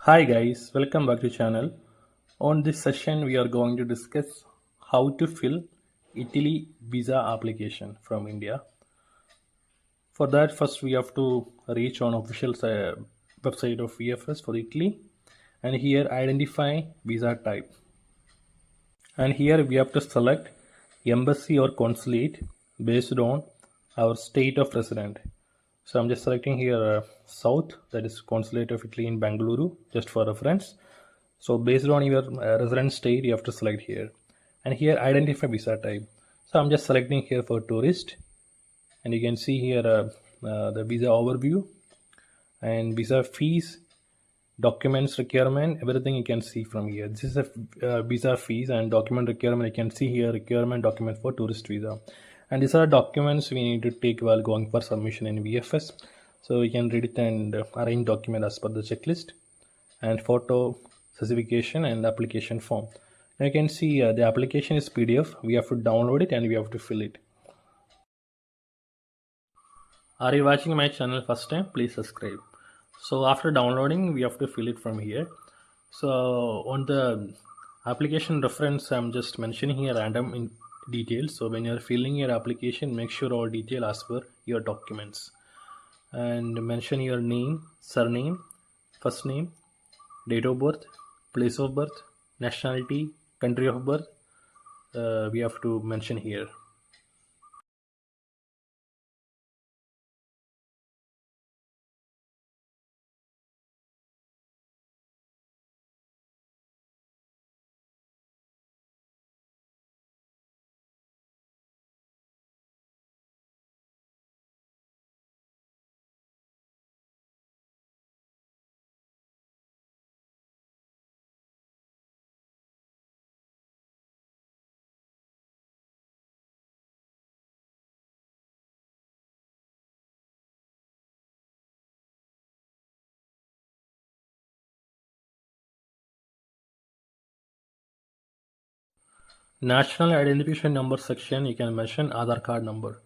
Hi guys, welcome back to channel. On this session we are going to discuss how to fill Italy visa application from India. For that first we have to reach on official website of VFS for Italy and here identify visa type. And here we have to select embassy or consulate based on our state of resident. So I'm just selecting here South, that is Consulate of Italy in Bangalore, just for reference. So based on your resident state, you have to select here. And here identify visa type. So I'm just selecting here for tourist. And you can see here the visa overview and visa fees, documents requirement, everything you can see from here. This is a visa fees and document requirement. You can see here requirement document for tourist visa. And these are documents we need to take while going for submission in VFS. So you can read it and arrange document as per the checklist and photo specification and application form. Now you can see the application is PDF. We have to download it and we have to fill it. Are you watching my channel first time? Please subscribe. So after downloading, we have to fill it from here. So on the application reference, I'm just mentioning here random in details. So when you're filling your application, make sure all detail as per your documents and mention your name, surname, first name, date of birth, place of birth, nationality, country of birth. We have to mention here. National identification number section, you can mention Aadhaar card number.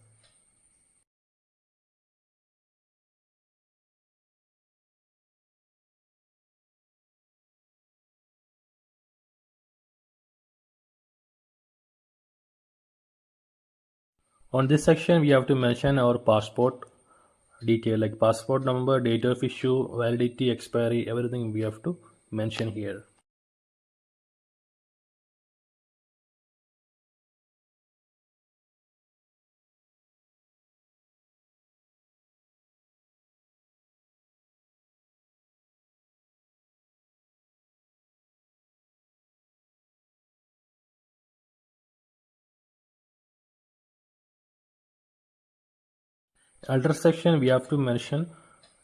On this section, we have to mention our passport detail like passport number, date of issue, validity, expiry, everything we have to mention here. Address section, we have to mention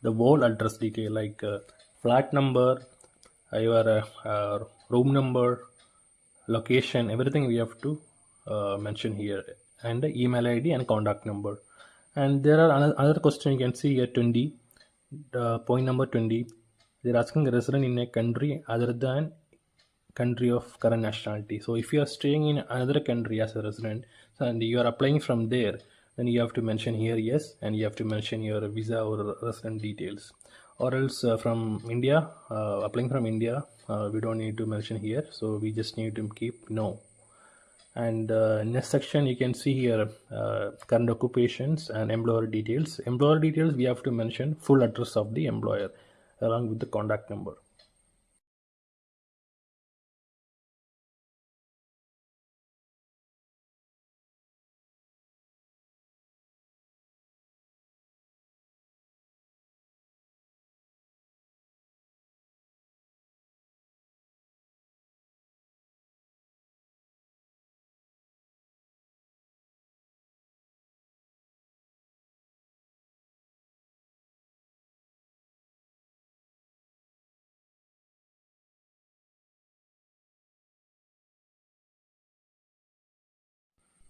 the whole address detail like flat number, your room number, location, everything we have to mention here, and the email ID and contact number. And there are another question you can see here 20, point number 20. They're asking a resident in a country other than country of current nationality. So if you are staying in another country as a resident and you are applying from there, then you have to mention here yes, and you have to mention your visa or resident details. Or else from India, applying from India, we don't need to mention here. So we just need to keep no. And next section you can see here current occupations and employer details. Employer details, we have to mention full address of the employer along with the contact number.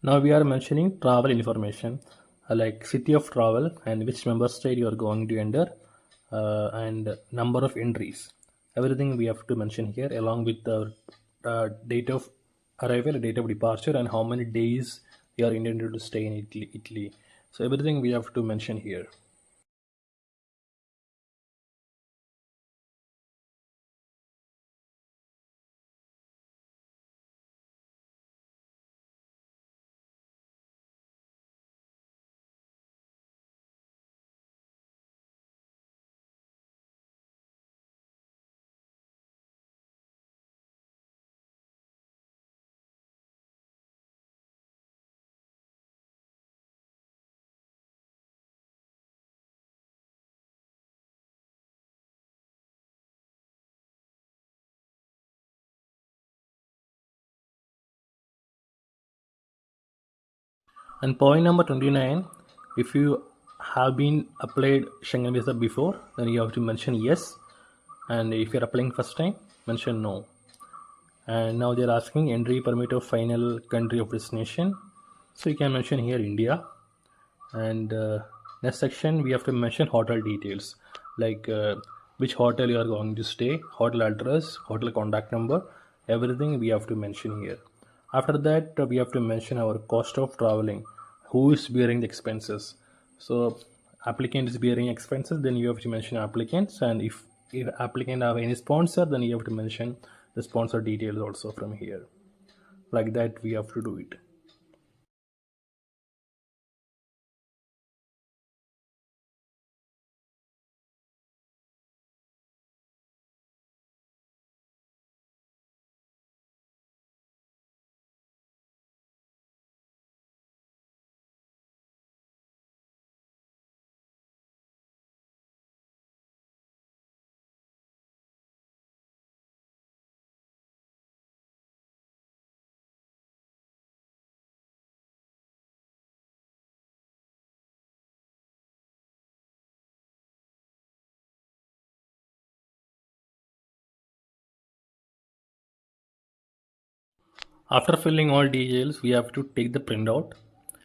Now we are mentioning travel information like city of travel and which member state you are going to enter and number of entries. Everything we have to mention here along with the date of arrival, date of departure, and how many days you are intended to stay in Italy. So everything we have to mention here. And point number 29, if you have been applied Schengen visa before, then you have to mention yes. And if you're applying first time, mention no. And now they're asking entry permit of final country of destination. So you can mention here India. And next section, we have to mention hotel details, like which hotel you are going to stay, hotel address, hotel contact number, everything we have to mention here. After that, we have to mention our cost of traveling, who is bearing the expenses. So applicant is bearing expenses, then you have to mention applicants. And if applicant have any sponsor, then you have to mention the sponsor details also from here. Like that we have to do it. After filling all details, we have to take the printout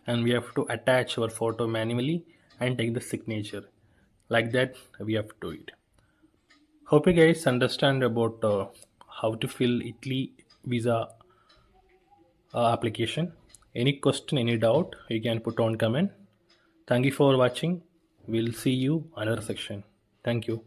and we have to attach our photo manually and take the signature. Like that, we have to do it. Hope you guys understand about how to fill Italy visa application. Any question, any doubt, you can put on comment. Thank you for watching. We'll see you another section. Thank you.